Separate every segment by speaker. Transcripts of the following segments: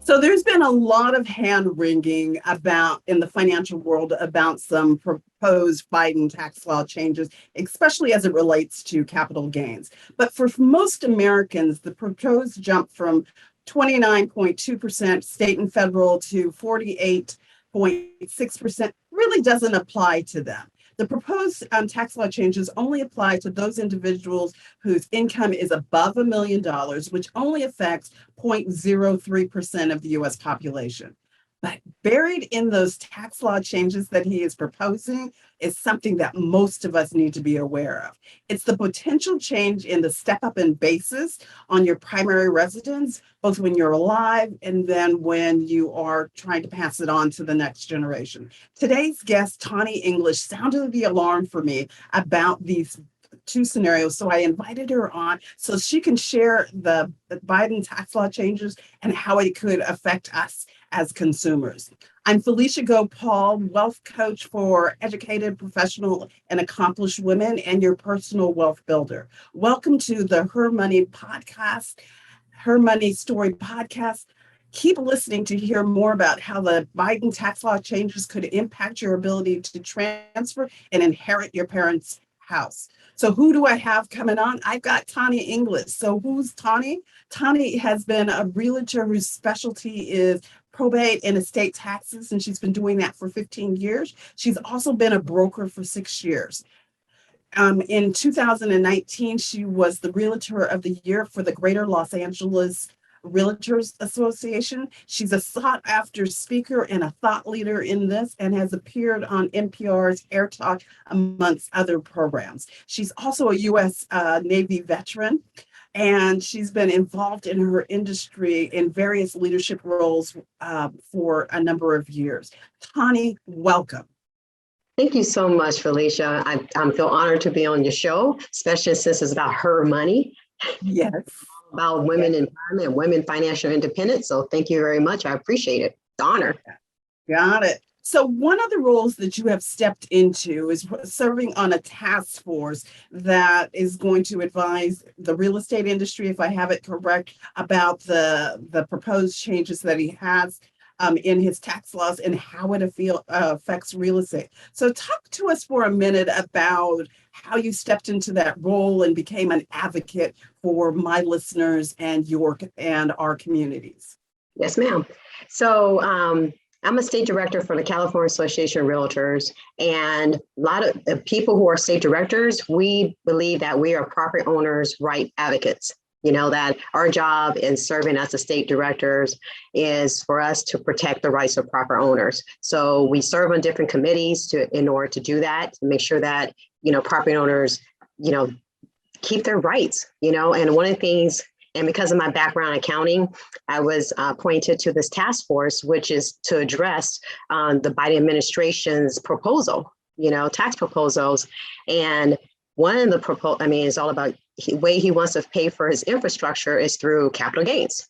Speaker 1: So there's been a lot of hand wringing about in the financial world about some proposed Biden tax law changes, especially as it relates to capital gains. But for most Americans, the proposed jump from 29.2% state and federal to 48.6% really doesn't apply to them. The proposed tax law changes only apply to those individuals whose income is above $1 million, which only affects 0.03% of the US population. But buried in those tax law changes that he is proposing is something that most of us need to be aware of. It's the potential change in the step up in basis on your primary residence, both when you're alive and then when you are trying to pass it on to the next generation. Today's guest, Taunee English, sounded the alarm for me about these two scenarios. So I invited her on so she can share the Biden tax law changes and how it could affect us as consumers. I'm Felicia Gopaul, wealth coach for educated, professional, and accomplished women and your personal wealth builder. Welcome to the Her Money podcast, Her Money Story podcast. Keep listening to hear more about how the Biden tax law changes could impact your ability to transfer and inherit your parents' house. So who do I have coming on? I've got Taunee English. So who's Taunee? Taunee has been a realtor whose specialty is probate and estate taxes, and she's been doing that for 15 years. She's also been a broker for 6 years. In 2019, she was the Realtor of the Year for the Greater Los Angeles Realtors Association. She's a sought-after speaker and a thought leader in this and has appeared on NPR's Air Talk, amongst other programs. She's also a U.S. Navy veteran, and she's been involved in her industry in various leadership roles for a number of years. Taunee, welcome.
Speaker 2: Thank you so much, Felicia. I feel honored to be on your show, especially since it's about her money.
Speaker 1: Yes.
Speaker 2: About women empowerment, women financial independence. So thank you very much. I appreciate it. It's an honor.
Speaker 1: Got it. So one of the roles that you have stepped into is serving on a task force that is going to advise the real estate industry, if I have it correct, about the proposed changes that he has in his tax laws and how it affects real estate. So talk to us for a minute about how you stepped into that role and became an advocate for my listeners and our communities.
Speaker 2: Yes, ma'am. So I'm a state director for the California Association of Realtors, and a lot of the people who are state directors, we believe that we are property owners' right advocates. You know, that our job in serving as the state directors is for us to protect the rights of property owners. So we serve on different committees in order to do that, to make sure that, property owners, keep their rights, and one of the things, and because of my background in accounting, I was appointed to this task force, which is to address the Biden administration's proposal, tax proposals. And one of the it's all about the way he wants to pay for his infrastructure is through capital gains,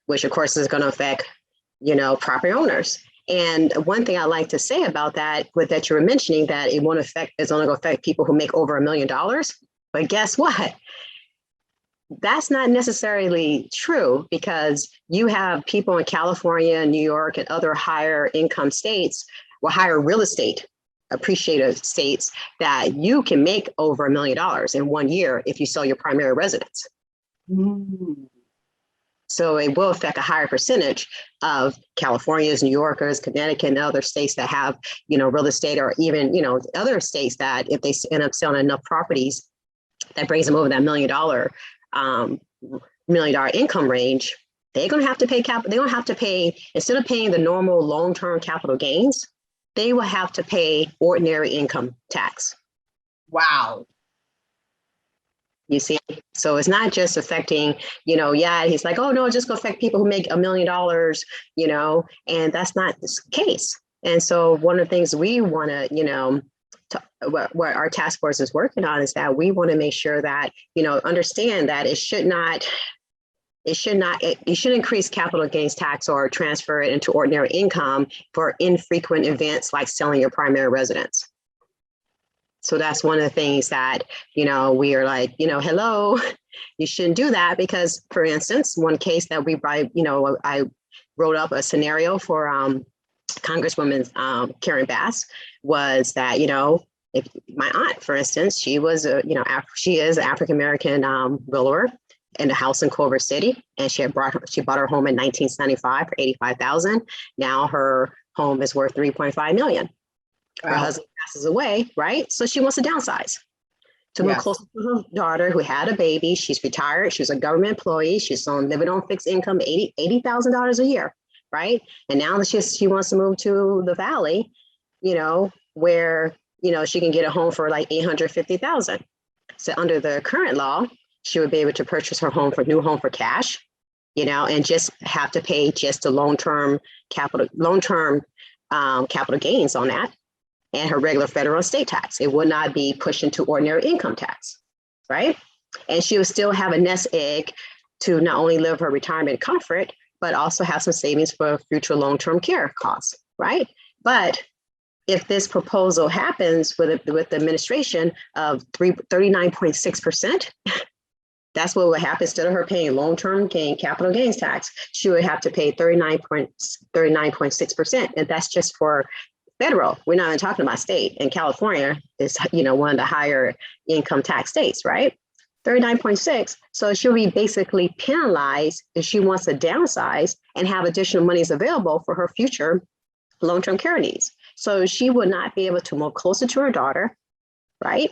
Speaker 2: which of course is going to affect, property owners. And one thing I like to say about that, that you were mentioning, that it's only going to affect people who make over $1 million. But guess what? That's not necessarily true, because you have people in California, New York, and other higher income states, or higher real estate appreciative states, that you can make over $1 million in 1 year if you sell your primary residence.
Speaker 1: Mm.
Speaker 2: So it will affect a higher percentage of Californians, New Yorkers, Connecticut, and other states that have, real estate, or even, other states that if they end up selling enough properties that brings them over that $1 million income range, they're going to have to pay They don't have to pay, instead of paying the normal long-term capital gains, they will have to pay ordinary income tax.
Speaker 1: Wow.
Speaker 2: You see, so it's not just affecting, he's like, oh no, it's just going to affect people who make $1 million, and that's not the case. And so one of the things we want to, what our task force is working on is that we want to make sure that, understand that you shouldn't increase capital gains tax or transfer it into ordinary income for infrequent events like selling your primary residence. So that's one of the things that, we are like, hello, you shouldn't do that, because, for instance, one case that we wrote up a scenario for Congresswoman Karen Bass, was that, if my aunt, for instance, she was she is an African American widower in a house in Culver City, and she bought her home in 1975 for $85,000. Now her home is worth $3.5 million. Her husband passes away, right? So she wants to downsize to move closer to her daughter who had a baby. She's retired. She was a government employee. She's living on fixed income, $80,000 a year, right? And now that she wants to move to the Valley, where she can get a home for like $850,000. So under the current law, she would be able to purchase her new home for cash, and just have to pay just the long-term capital gains on that, and her regular federal and state tax. It would not be pushed into ordinary income tax, right? And she would still have a nest egg to not only live her retirement comfort, but also have some savings for future long-term care costs, right? But if this proposal happens with the administration of 39.6%, that's what would happen. Instead of her paying long-term capital gains tax, she would have to pay 39.6%. And that's just for federal. We're not even talking about state. And California is, one of the higher income tax states, right? 39.6. So she'll be basically penalized if she wants to downsize and have additional monies available for her future long-term care needs. So she would not be able to move closer to her daughter, right?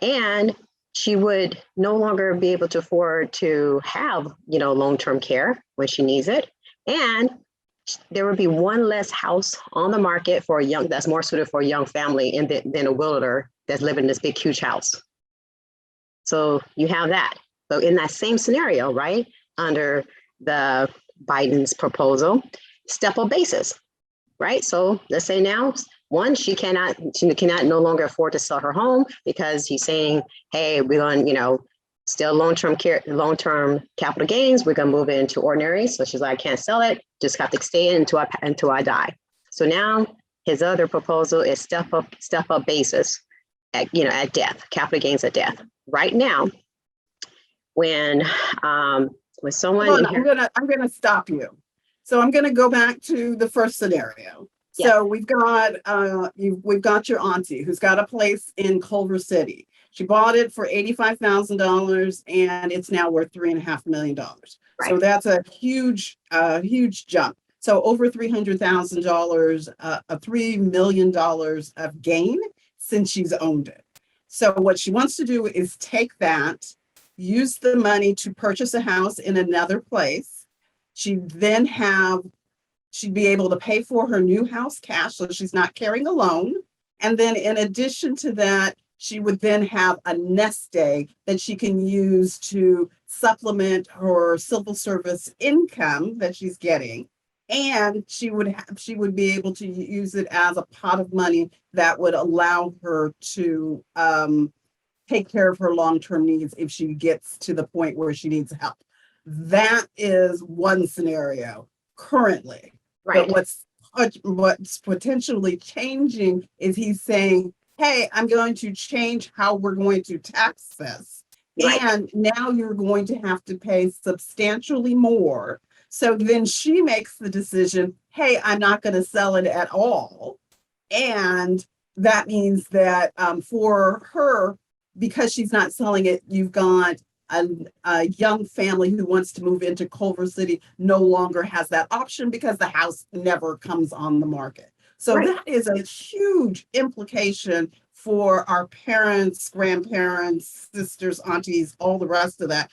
Speaker 2: And she would no longer be able to afford to have, long-term care when she needs it. And there would be one less house on the market for that's more suited for a young family than a widower that's living in this big, huge house. So you have that. So in that same scenario, right, under the Biden's proposal, step-up basis, right? So let's say now, one, she cannot no longer afford to sell her home because he's saying, hey, we're going, still long-term capital gains. We're going to move it into ordinary. So she's like, I can't sell it. Just have to stay in until I die. So now his other proposal is step-up basis at death, capital gains at death. Right now, when someone,
Speaker 1: I'm gonna stop you. So I'm gonna go back to the first scenario.
Speaker 2: Yeah.
Speaker 1: So we've got your auntie who's got a place in Culver City. She bought it for $85,000 and it's now worth $3.5 million.
Speaker 2: Right.
Speaker 1: So that's a huge jump. So over $300,000, $3 million of gain since she's owned it. So what she wants to do is take that, use the money to purchase a house in another place. She'd be able to pay for her new house cash, so she's not carrying a loan. And then in addition to that, she would then have a nest egg that she can use to supplement her civil service income that she's getting. And she would be able to use it as a pot of money that would allow her to take care of her long-term needs if she gets to the point where she needs help. That is one scenario currently.
Speaker 2: right.
Speaker 1: But what's potentially changing is he's saying, hey, I'm going to change how we're going to tax this.
Speaker 2: Right.
Speaker 1: And now you're going to have to pay substantially more. So then she makes the decision, hey, I'm not going to sell it at all. And that means that for her, because she's not selling it, you've got a young family who wants to move into Culver City no longer has that option because the house never comes on the market. So
Speaker 2: Right.
Speaker 1: that is a huge implication for our parents, grandparents, sisters, aunties, all the rest of that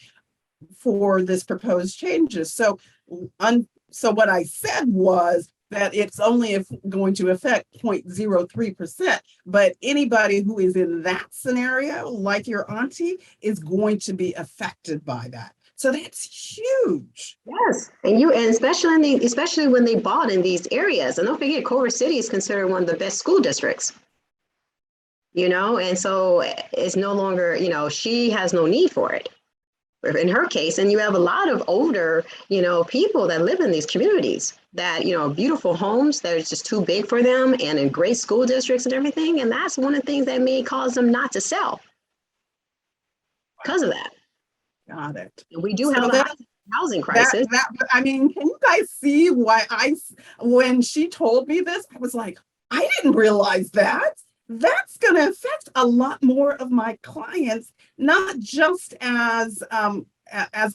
Speaker 1: for this proposed changes. So what I said was that it's only going to affect 0.03%, but anybody who is in that scenario, like your auntie, is going to be affected by that. So that's huge.
Speaker 2: Yes, and especially when they bought in these areas. And don't forget, Culver City is considered one of the best school districts. And so it's no longer, she has no need for it. In her case, and you have a lot of older, people that live in these communities that, beautiful homes that are just too big for them and in great school districts and everything. And that's one of the things that may cause them not to sell because of that.
Speaker 1: Got it.
Speaker 2: And we do
Speaker 1: So
Speaker 2: have housing crisis.
Speaker 1: I mean, can you guys see why when she told me this, I was like, I didn't realize that. That's going to affect a lot more of my clients, not just as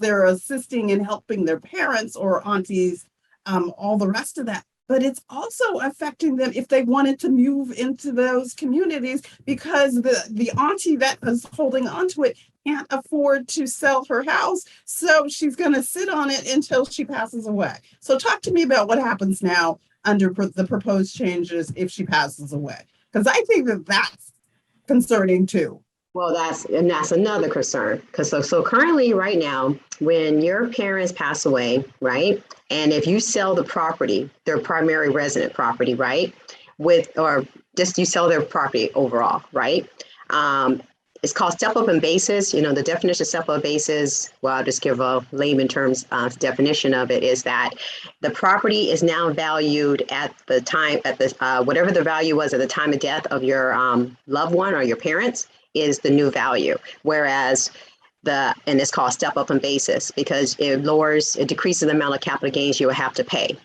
Speaker 1: they're assisting and helping their parents or aunties, all the rest of that. But it's also affecting them if they wanted to move into those communities, because the auntie that is holding on to it can't afford to sell her house. So she's going to sit on it until she passes away. So talk to me about what happens now under the proposed changes if she passes away, because I think that that's concerning too.
Speaker 2: Well, that's another concern, because so currently right now, when your parents pass away, right, and if you sell the property, their primary resident property, right, or just you sell their property overall, right, it's called step up in basis. You know, the definition of step up basis, well, I'll just give a layman terms definition of it, is that the property is now valued at the time, whatever the value was at the time of death of your loved one or your parents, is the new value. Whereas and it's called step up in basis, because it decreases the amount of capital gains you will have to pay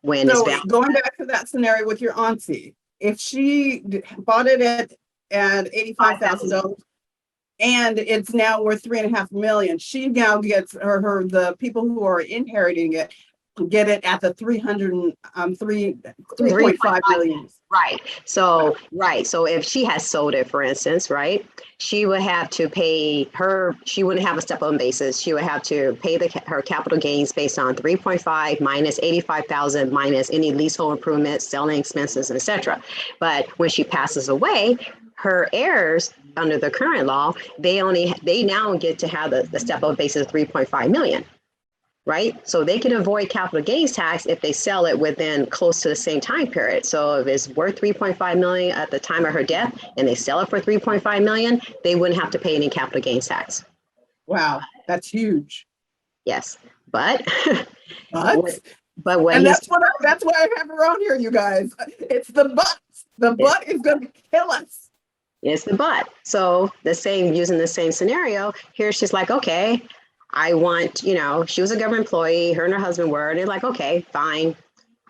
Speaker 2: when it's valued.
Speaker 1: Going back to that scenario with your auntie, if she bought it at $85,000 and it's now worth $3.5 million, she now gets the people who are inheriting it get it at the 3.5 million.
Speaker 2: Right. So if she has sold it, for instance, right, she would have to pay she wouldn't have a step on basis. She would have to pay her capital gains based on 3.5 minus 85,000 minus any leasehold improvements, selling expenses, etc. But when she passes away, her heirs under the current law, they now get to have the step on basis of 3.5 million. Right? So they can avoid capital gains tax if they sell it within close to the same time period. So if it's worth 3.5 million at the time of her death and they sell it for 3.5 million, they wouldn't have to pay any capital gains tax.
Speaker 1: Wow, that's huge.
Speaker 2: Yes, but
Speaker 1: but
Speaker 2: when
Speaker 1: and that's why I have her on here, you guys. It's the but. The but is going to kill us.
Speaker 2: It's the but. So using the same scenario here, she's like, okay, I want, she was a government employee, her and her husband were, and they're like, okay, fine,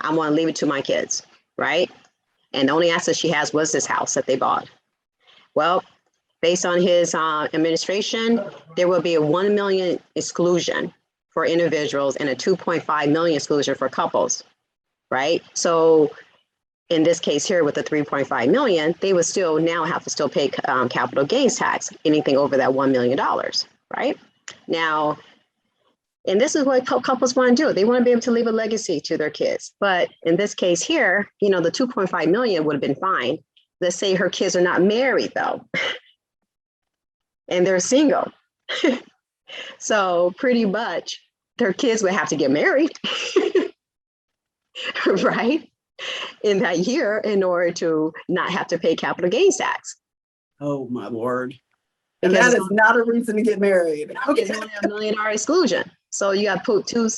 Speaker 2: I want to leave it to my kids, right? And the only asset she has was this house that they bought. Well, based on his administration, there will be a 1 million exclusion for individuals and a 2.5 million exclusion for couples, right? So in this case here with the 3.5 million, they would still now have to pay capital gains tax, anything over that $1 million, right? Now, and this is what couples want to do. They want to be able to leave a legacy to their kids. But in this case here, the 2.5 million would have been fine. Let's say her kids are not married though, and they're single. So pretty much their kids would have to get married, right? In that year in order to not have to pay capital gains tax.
Speaker 1: Oh my Lord. And that is not a reason to get married.
Speaker 2: Okay. It's only $1 million two,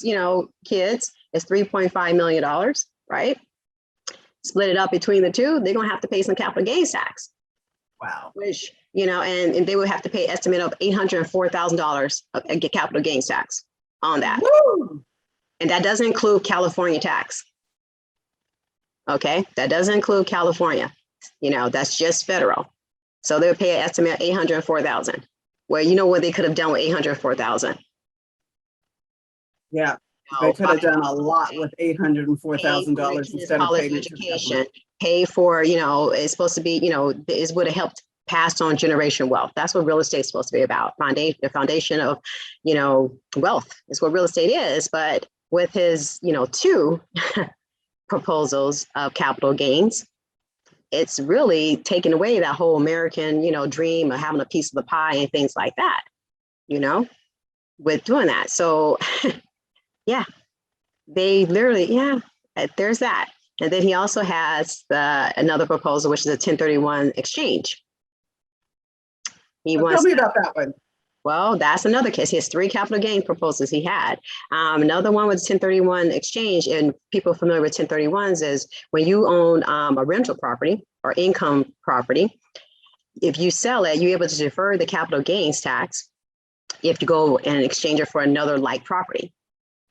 Speaker 2: kids. It's $3.5 million, right? Split it up between the two. They're going to have to pay some capital gains tax.
Speaker 1: Wow.
Speaker 2: Which, and they would have to pay an estimate of $804,000 of capital gains tax on that.
Speaker 1: Woo!
Speaker 2: And that doesn't include California tax. Okay. That doesn't include California. That's just federal. So they would pay an estimate of $804,000. Well, what they could have done with $804,000.
Speaker 1: Yeah, they could have done a lot with $804,000 instead of paying
Speaker 2: education. Pay for, it's supposed to be, it would have helped pass on generation wealth. That's what real estate is supposed to be about. The foundation of, wealth is what real estate is. But with his, two proposals of capital gains, it's really taken away that whole American, dream of having a piece of the pie and things like that, with doing that. So, yeah, they literally, there's that. And then he also has another proposal, which is a 1031 exchange.
Speaker 1: Tell me about that one.
Speaker 2: Well, that's another case. He has 3 capital gain proposals he had. Another one was 1031 exchange, and people familiar with 1031s is when you own a rental property or income property, if you sell it, you're able to defer the capital gains tax if you go and exchange it for another like property.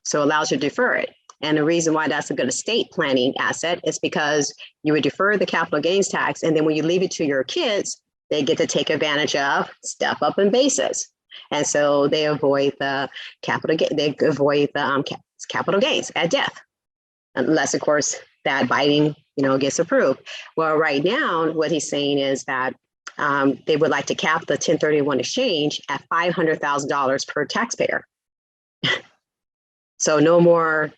Speaker 2: So it allows you to defer it. And the reason why that's a good estate planning asset is because you would defer the capital gains tax. And then when you leave it to your kids, they get to take advantage of step up in basis. And so they avoid the capital gains at death, unless of course that binding, gets approved. Well, right now, what he's saying is that they would like to cap the 1031 exchange at $500,000 per taxpayer. So no more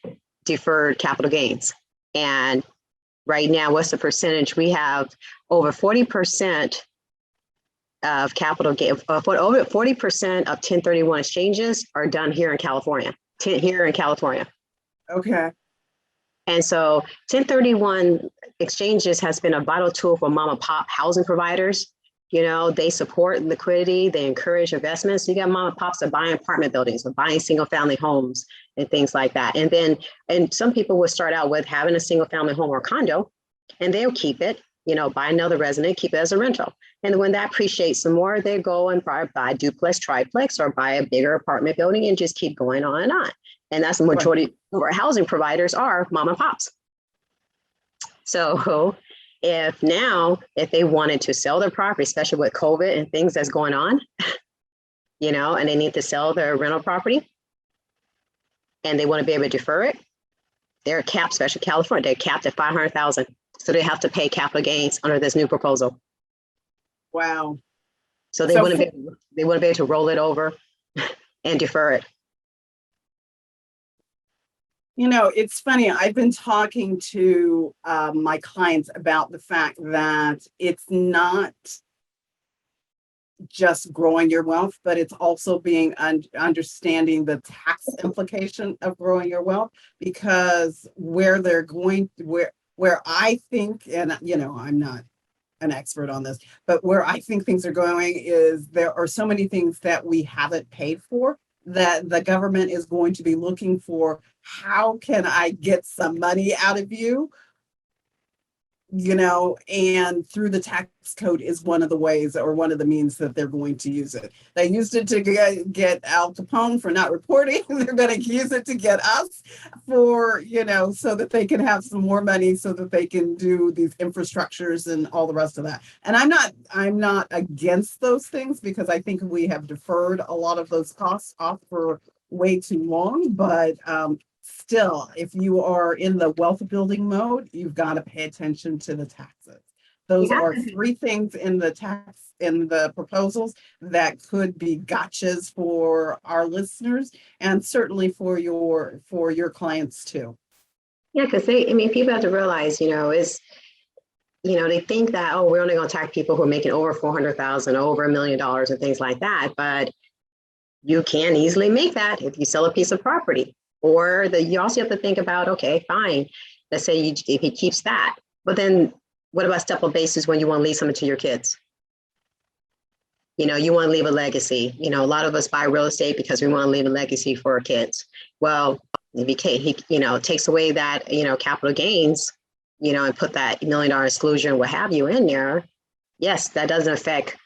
Speaker 2: deferred capital gains. And right now, what's the percentage? We have over 40% of capital gain, over 40% of 1031 exchanges are done here in California,
Speaker 1: Okay.
Speaker 2: And so 1031 exchanges has been a vital tool for mom and pop housing providers. They support liquidity, they encourage investments. You got mom and pops that buy apartment buildings or buying single family homes and things like that. And some people will start out with having a single family home or condo, and they'll keep it, buy another resident, keep it as a rental. And when that appreciates some more, they go and buy duplex, triplex, or buy a bigger apartment building and just keep going on and on. And that's the majority of our housing providers are mom and pops. So if they wanted to sell their property, especially with COVID and things that's going on, and they need to sell their rental property and they want to be able to defer it, they're capped, especially California, they're capped at $500,000. So they have to pay capital gains under this new proposal.
Speaker 1: Wow.
Speaker 2: So they wouldn't be able to roll it over and defer it.
Speaker 1: It's funny. I've been talking to my clients about the fact that it's not just growing your wealth, but it's also being understanding the tax implication of growing your wealth, because where I think, and I'm not an expert on this, but where I think things are going is there are so many things that we haven't paid for that the government is going to be looking for. How can I get some money out of you? And through the tax code is one of the ways, or one of the means that they're going to use it. They used it to get Al Capone for not reporting. They're going to use it to get us for, so that they can have some more money so that they can do these infrastructures and all the rest of that. And I'm not against those things, because I think we have deferred a lot of those costs off for way too long. But still, if you are in the wealth building mode, you've got to pay attention to the taxes. Those are three things in the proposals that could be gotchas for our listeners, and certainly for your clients too.
Speaker 2: Yeah, because people have to realize, they think that, we're only going to tax people who are making over $400,000, over $1 million, and things like that. But you can easily make that if you sell a piece of property. Or you also have to think about, okay, fine, let's say if he keeps that, but then what about step up basis when you want to leave something to your kids? You want to leave a legacy. A lot of us buy real estate because we want to leave a legacy for our kids. Well, if he takes away that, capital gains, and put that $1 million exclusion, what have you, in there, yes, that doesn't affect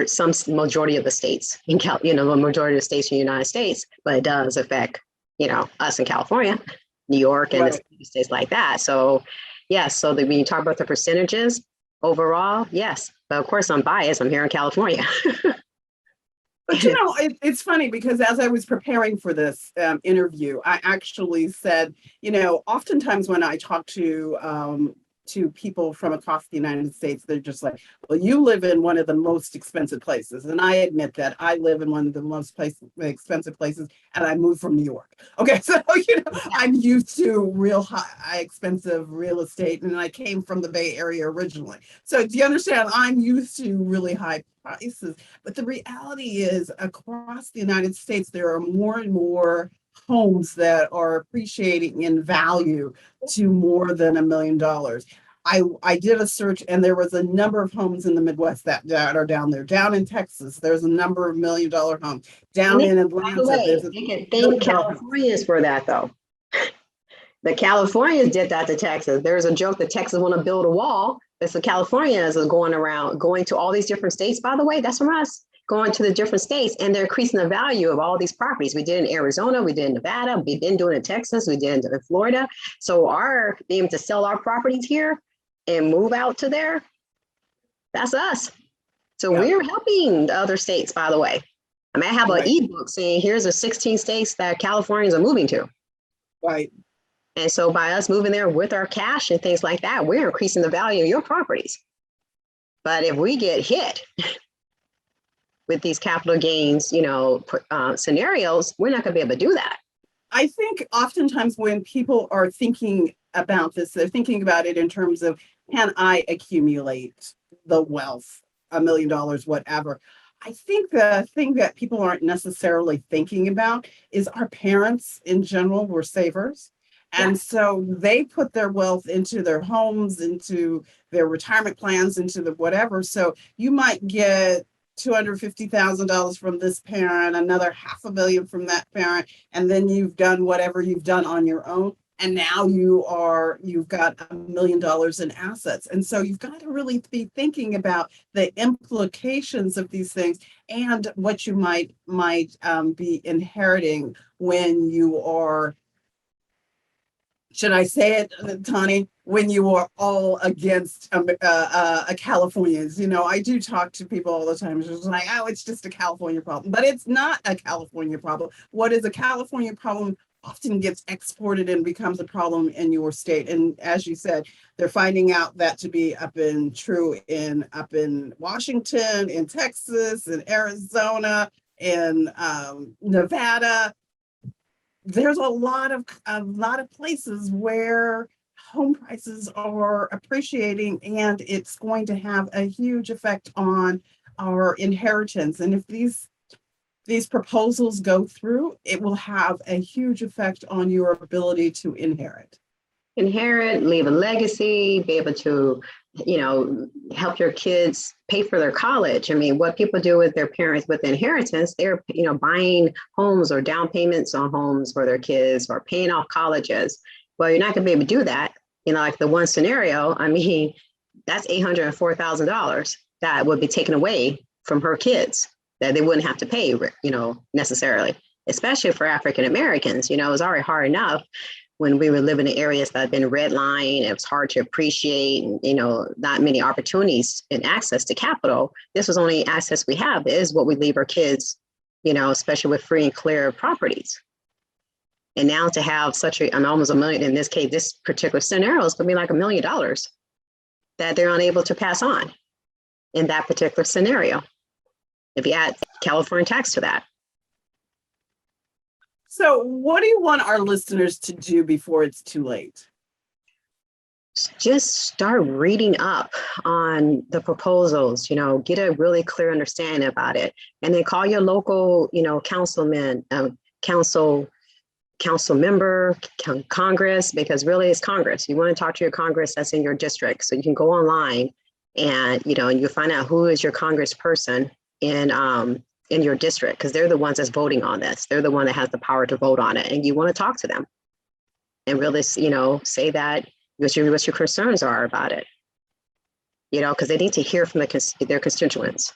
Speaker 2: some majority of the states the majority of the states in the United States, but it does affect us in California, New York, and right. The states like that. So, yes. So when you talk about the percentages overall, yes. But of course, I'm biased. I'm here in California.
Speaker 1: But it's funny, because as I was preparing for this interview, I actually said, oftentimes when I talk to people from across the United States, they're just like, well, you live in one of the most expensive places. And I admit that I live in one of the most expensive places, and I moved from New York. Okay, so, I'm used to real high expensive real estate, and I came from the Bay Area originally. So do you understand? I'm used to really high prices. But the reality is, across the United States, there are more and more homes that are appreciating in value to more than $1 million. I did a search, and there was a number of homes in the Midwest that are down there. Down in Texas, there's a number of $1 million homes. Down in Atlanta, there's
Speaker 2: you can thank Californians for that, though. The Californians did that to Texas. There's a joke that Texas want to build a wall. It's the Californians are going to all these different states. By the way, that's from us. going to the different states, and they're increasing the value of all these properties. We did in Arizona, we did in Nevada, we've been doing it in Texas, we did in Florida. So our being able to sell our properties here and move out to there, that's us. So we're helping the other states, by the way. I mean, I have an ebook saying here's the 16 states that Californians are moving to.
Speaker 1: Right.
Speaker 2: And so by us moving there with our cash and things like that, we're increasing the value of your properties. But if we get hit with these capital gains, scenarios, we're not going to be able to do that.
Speaker 1: I think oftentimes when people are thinking about this, they're thinking about it in terms of, can I accumulate the wealth, $1 million, whatever. I think the thing that people aren't necessarily thinking about is our parents in general were savers. And so they put their wealth into their homes, into their retirement plans, into the whatever. So you might get $250,000 from this parent, another $500,000 from that parent, and then you've done whatever you've done on your own. And now you've got $1 million in assets. And so you've got to really be thinking about the implications of these things and what you might be inheriting when you are, should I say it, Taunee, when you are all against Californians. I do talk to people all the time. It's just like, oh, it's just a California problem. But it's not a California problem. What is a California problem often gets exported and becomes a problem in your state. And as you said, they're finding out that to be up in Washington, in Texas, in Arizona, in Nevada. There's a lot of places where home prices are appreciating, and it's going to have a huge effect on our inheritance. And if these proposals go through, it will have a huge effect on your ability to inherit,
Speaker 2: leave a legacy, be able to, help your kids pay for their college. I mean, what people do with their parents with inheritance, they're, buying homes or down payments on homes for their kids or paying off colleges. Well, you're not going to be able to do that. Like the one scenario, I mean, that's $804,000 that would be taken away from her kids that they wouldn't have to pay, necessarily, especially for African Americans. It was already hard enough when we were living in areas that had been redlined. It was hard to appreciate, and, not many opportunities and access to capital. This was only access we have is what we leave our kids, especially with free and clear properties. And now to have almost $1 million, in this case, this particular scenario is going to be like $1 million that they're unable to pass on in that particular scenario. If you add California tax to that.
Speaker 1: So what do you want our listeners to do before it's too late?
Speaker 2: Just start reading up on the proposals, get a really clear understanding about it. And then call your local, councilman, council member, Congress, because really it's Congress. You want to talk to your Congress that's in your district. So you can go online and, you find out who is your congressperson in your district, because they're the ones that's voting on this. They're the one that has the power to vote on it. And you want to talk to them and really, say that what your concerns are about it, because they need to hear from their constituents.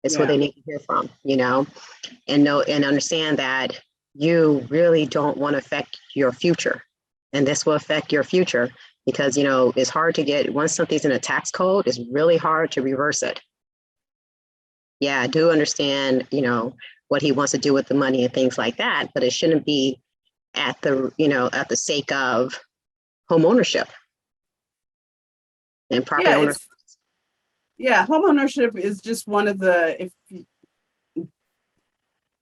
Speaker 2: It's what they need to hear from, and know and understand that you really don't want to affect your future. And this will affect your future because, it's hard to get, once something's in a tax code, it's really hard to reverse it. Yeah, I do understand, what he wants to do with the money and things like that, but it shouldn't be at the sake of home ownership and property ownership.
Speaker 1: Home ownership is just one of the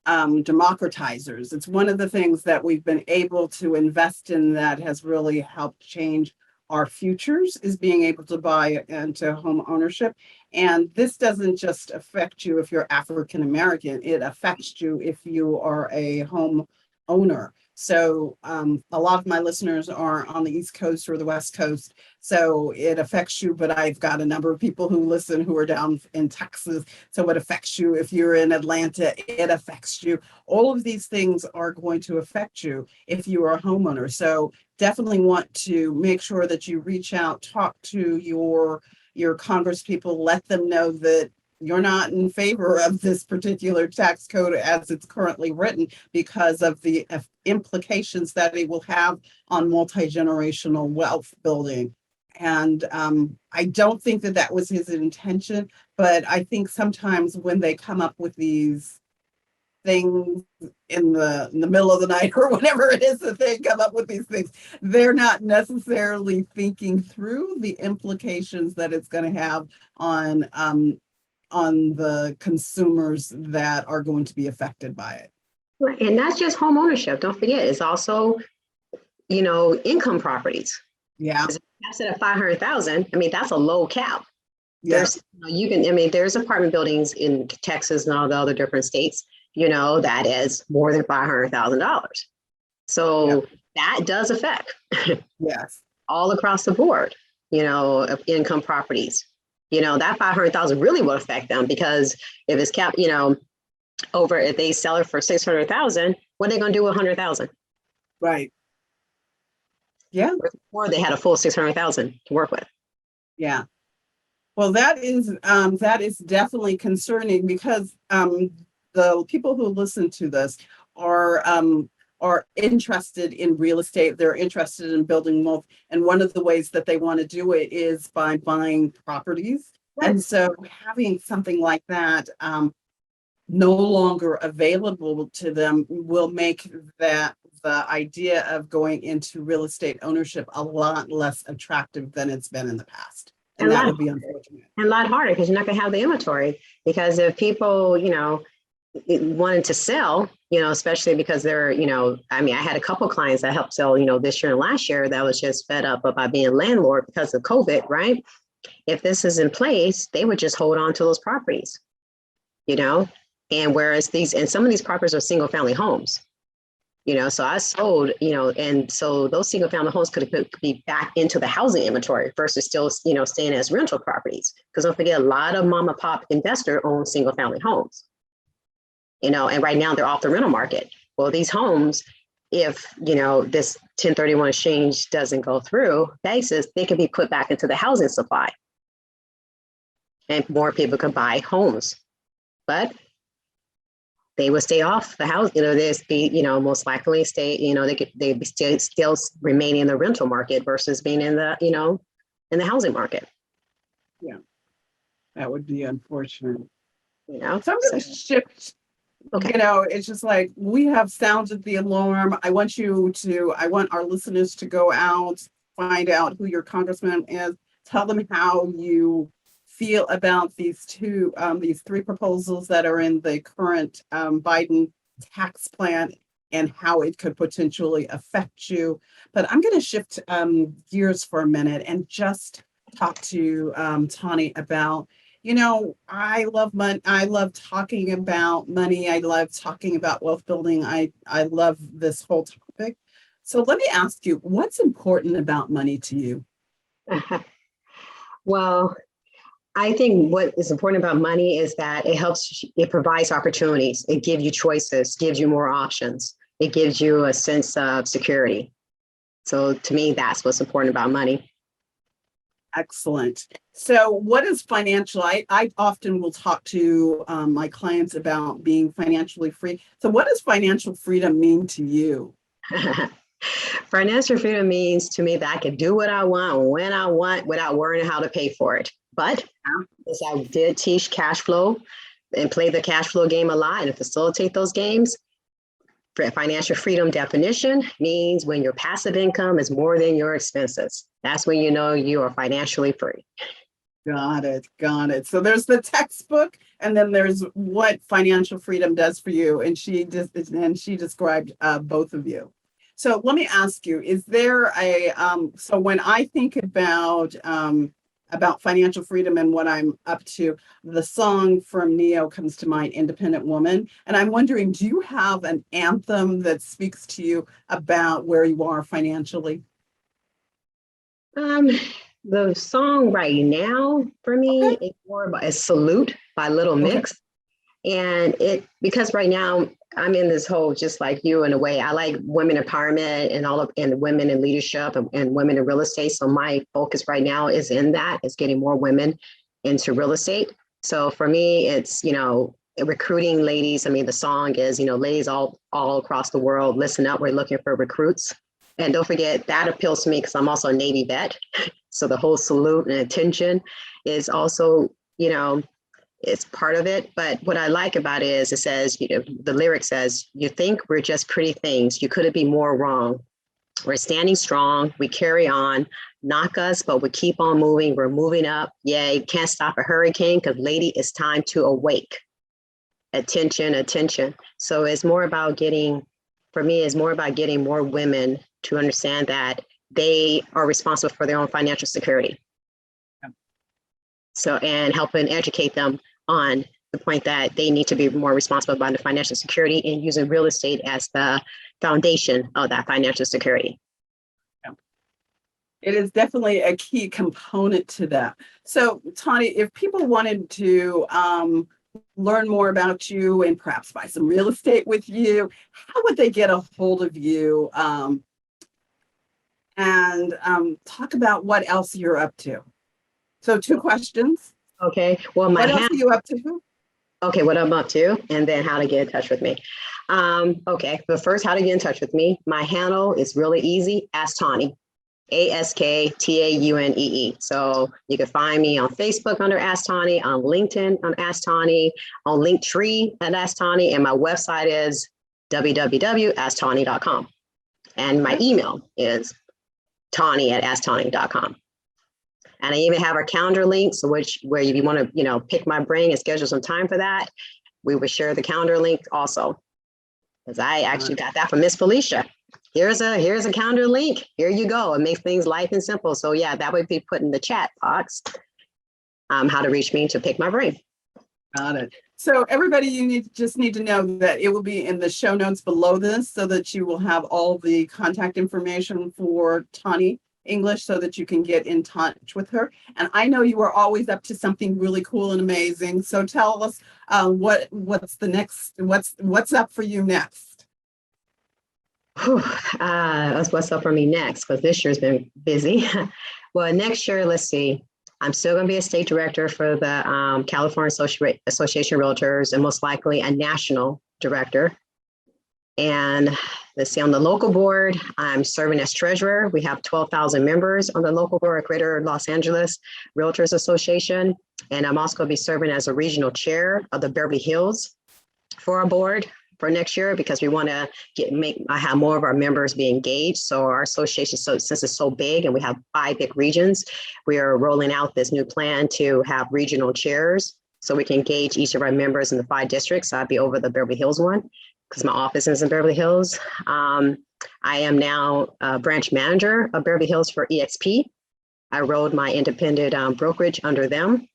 Speaker 1: democratizers. It's one of the things that we've been able to invest in that has really helped change our futures, is being able to buy into home ownership. And this doesn't just affect you if you're African American, it affects you if you are a home owner. So a lot of my listeners are on the East Coast or the West Coast, so it affects you, but I've got a number of people who listen who are down in Texas, so it affects you. If you're in Atlanta, it affects you. All of these things are going to affect you if you are a homeowner. So definitely want to make sure that you reach out, talk to your Congress people, let them know that you're not in favor of this particular tax code as it's currently written because of the implications that it will have on multi-generational wealth building. And I don't think that that was his intention, but I think sometimes when they come up with these things in the middle of the night or whenever it is that they come up with these things, they're not necessarily thinking through the implications that it's going to have on the consumers that are going to be affected by it.
Speaker 2: Right. And that's just home ownership. Don't forget, it's also, income properties.
Speaker 1: Yeah.
Speaker 2: Caps it at 500,000. I mean, that's a low cap.
Speaker 1: Yeah.
Speaker 2: There's apartment buildings in Texas and all the other different states, that is more than $500,000. So that does affect
Speaker 1: Yes.
Speaker 2: all across the board, of income properties. That 500,000 really will affect them because if it's capped, if they sell it for 600,000, what are they going to do with 100,000?
Speaker 1: Right. Yeah.
Speaker 2: Or they had a full 600,000 to work with.
Speaker 1: Yeah. Well, that is definitely concerning because the people who listen to this are interested in real estate. They're interested in building wealth, and one of the ways that they want to do it is by buying properties. Right. And so, having something like that no longer available to them will make that the idea of going into real estate ownership a lot less attractive than it's been in the past. And that would be unfortunate. And
Speaker 2: a lot harder because you're not going to have the inventory. Because if people, wanted to sell, especially because they're, I had a couple clients that helped sell, this year and last year that was just fed up about being a landlord because of COVID, right? If this is in place, they would just hold on to those properties, and whereas some of these properties are single family homes. So I sold, and so those single family homes could be back into the housing inventory versus still, staying as rental properties. Because don't forget, a lot of mom and pop investor own single family homes, and right now they're off the rental market. Well, these homes, if, this 1031 exchange doesn't go through basis, they can be put back into the housing supply and more people can buy homes, but they would stay off the house, they'd be, most likely stay, they'd be still remaining in the rental market versus being in the, in the housing market.
Speaker 1: Yeah, that would be unfortunate.
Speaker 2: So
Speaker 1: I'm going to shift. Okay. It's just like we have sounded the alarm. I want our listeners to go out, find out who your congressman is, tell them how you feel about these three proposals that are in the current Biden tax plan and how it could potentially affect you. But I'm going to shift gears for a minute and just talk to Taunee about, I love money. I love talking about money. I love talking about wealth building. I love this whole topic. So let me ask you, what's important about money to you?
Speaker 2: Well, I think what is important about money is that it provides opportunities. It gives you choices, gives you more options. It gives you a sense of security. So to me, that's what's important about money.
Speaker 1: Excellent. So what is financial? I often will talk to my clients about being financially free. So what does financial freedom mean to you?
Speaker 2: Financial freedom means to me that I can do what I want when I want without worrying how to pay for it. But as I did teach cash flow and play the cash flow game a lot and facilitate those games, financial freedom definition means when your passive income is more than your expenses. That's when you are financially free.
Speaker 1: Got it. So there's the textbook, and then there's what financial freedom does for you. And she described both of you. So let me ask you: is there so when I think about financial freedom and what I'm up to, the song from Neo comes to mind, Independent Woman. And I'm wondering, do you have an anthem that speaks to you about where you are financially?
Speaker 2: The song right now for me is more about a Salute by Little Mix. And because right now I'm in this whole, just like you in a way, I like women empowerment and women in leadership and women in real estate. So my focus right now is in that, is getting more women into real estate. So for me, it's, recruiting ladies. I mean, the song is, ladies all across the world, listen up, we're looking for recruits. And don't forget, that appeals to me because I'm also a Navy vet. So the whole salute and attention is also, it's part of it. But what I like about it is it says, the lyric says, you think we're just pretty things. You couldn't be more wrong. We're standing strong. We carry on. Knock us, but we keep on moving. We're moving up. Yeah, you can't stop a hurricane because, lady, it's time to awake. Attention, attention. So it's more about getting, for me, it's more about getting more women to understand that they are responsible for their own financial security. So, and helping educate them on the point that they need to be more responsible about their financial security and using real estate as the foundation of that financial security.
Speaker 1: It is definitely a key component to that. So, Taunee, if people wanted to learn more about you and perhaps buy some real estate with you, how would they get a hold of you and talk about what else you're up to? So 2 questions.
Speaker 2: Okay. Well,
Speaker 1: what else are you up to?
Speaker 2: Okay, what I'm up to, and then how to get in touch with me. Okay, but first, how to get in touch with me. My handle is really easy, Ask Taunee, AskTaunee. So you can find me on Facebook under Ask Taunee, on LinkedIn on Ask Taunee, on Linktree at Ask Taunee, and my website is www.asktaunee.com. And my email is taunee@asktaunee.com. And I even have our calendar links, where if you want to, pick my brain and schedule some time for that, we would share the calendar link also. Because I actually got that from Miss Felicia. Here's a calendar link. Here you go. It makes things light and simple. So yeah, that would be put in the chat box. How to reach me to pick my brain.
Speaker 1: Got it. So everybody, you just need to know that it will be in the show notes below this so that you will have all the contact information for Taunee English so that you can get in touch with her. And I know you are always up to something really cool and amazing. So tell us what's up for you next?
Speaker 2: What's up for me next? Because this year's been busy. Well, next year, let's see. I'm still going to be a state director for the California Association of Realtors, and most likely a national director. And let's see, on the local board, I'm serving as treasurer. We have 12,000 members on the local board, Greater Los Angeles Realtors Association. And I'm also going to be serving as a regional chair of the Beverly Hills for our board for next year, because we want to have more of our members be engaged. So our association, since it's so big and we have 5 big regions, we are rolling out this new plan to have regional chairs so we can engage each of our members in the 5 districts. So I'll be over the Beverly Hills one, because my office is in Beverly Hills. I am now a branch manager of Beverly Hills for EXP. I rolled my independent brokerage under them.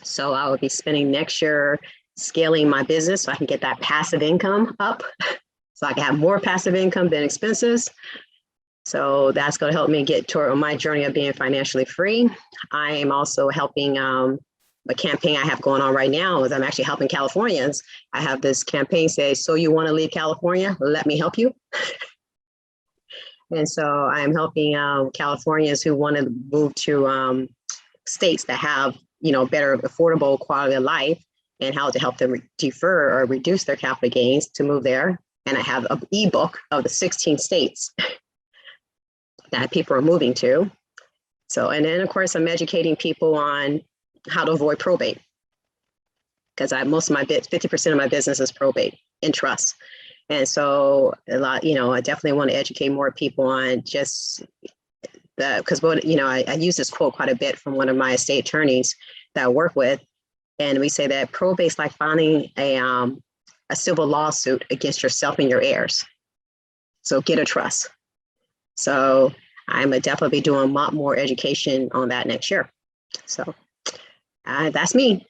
Speaker 2: So I will be spending next year scaling my business so I can get that passive income up, so I can have more passive income than expenses. So that's going to help me get toward my journey of being financially free. I am also helping a campaign I have going on right now is I'm actually helping Californians. I have this campaign say, so you want to leave California? Let me help you. And so I'm helping Californians who want to move to states that have, better affordable quality of life, and how to help them defer or reduce their capital gains to move there. And I have an ebook of the 16 states that people are moving to. So, and then of course, I'm educating people on how to avoid probate, because 50% of my business is probate in trust. And so I definitely want to educate more people on just because I use this quote quite a bit from one of my estate attorneys that I work with. And we say that probate is like filing a civil lawsuit against yourself and your heirs. So get a trust. So I'm definitely be doing a lot more education on that next year. So that's me.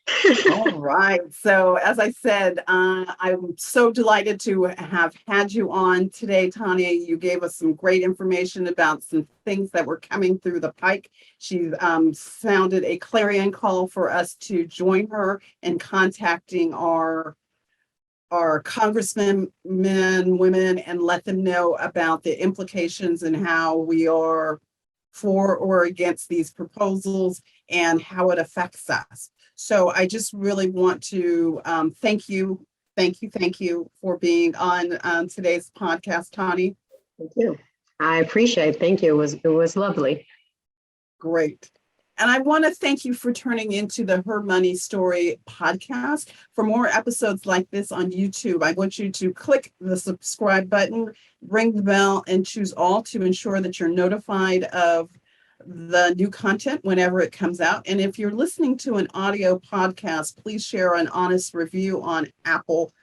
Speaker 1: All right. So as I said, I'm so delighted to have had you on today, Taunee. You gave us some great information about some things that were coming through the pike. She sounded a clarion call for us to join her in contacting our congressmen, men, women, and let them know about the implications and how we are for or against these proposals and how it affects us. So I just really want to thank you, thank you for being on today's podcast, Taunee.
Speaker 2: Thank you. I appreciate it. Thank you. It was lovely.
Speaker 1: Great. And I want to thank you for turning into the Her Money Story podcast. For more episodes like this on YouTube, I want you to click the subscribe button, ring the bell, and choose all to ensure that you're notified of the new content whenever it comes out. And if you're listening to an audio podcast, please share an honest review on Apple,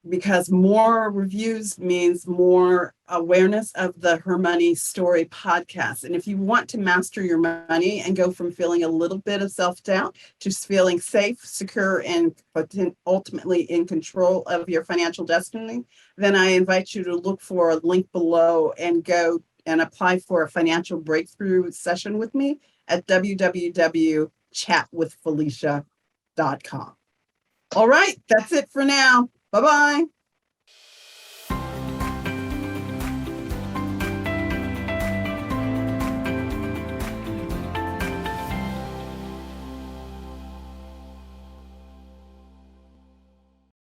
Speaker 1: because more reviews means more awareness of the Her Money Story podcast. And if you want to master your money and go from feeling a little bit of self-doubt to feeling safe, secure, and ultimately in control of your financial destiny, then I invite you to look for a link below and go and apply for a financial breakthrough session with me at www.chatwithfelicia.com. All right, that's it for now. Bye-bye.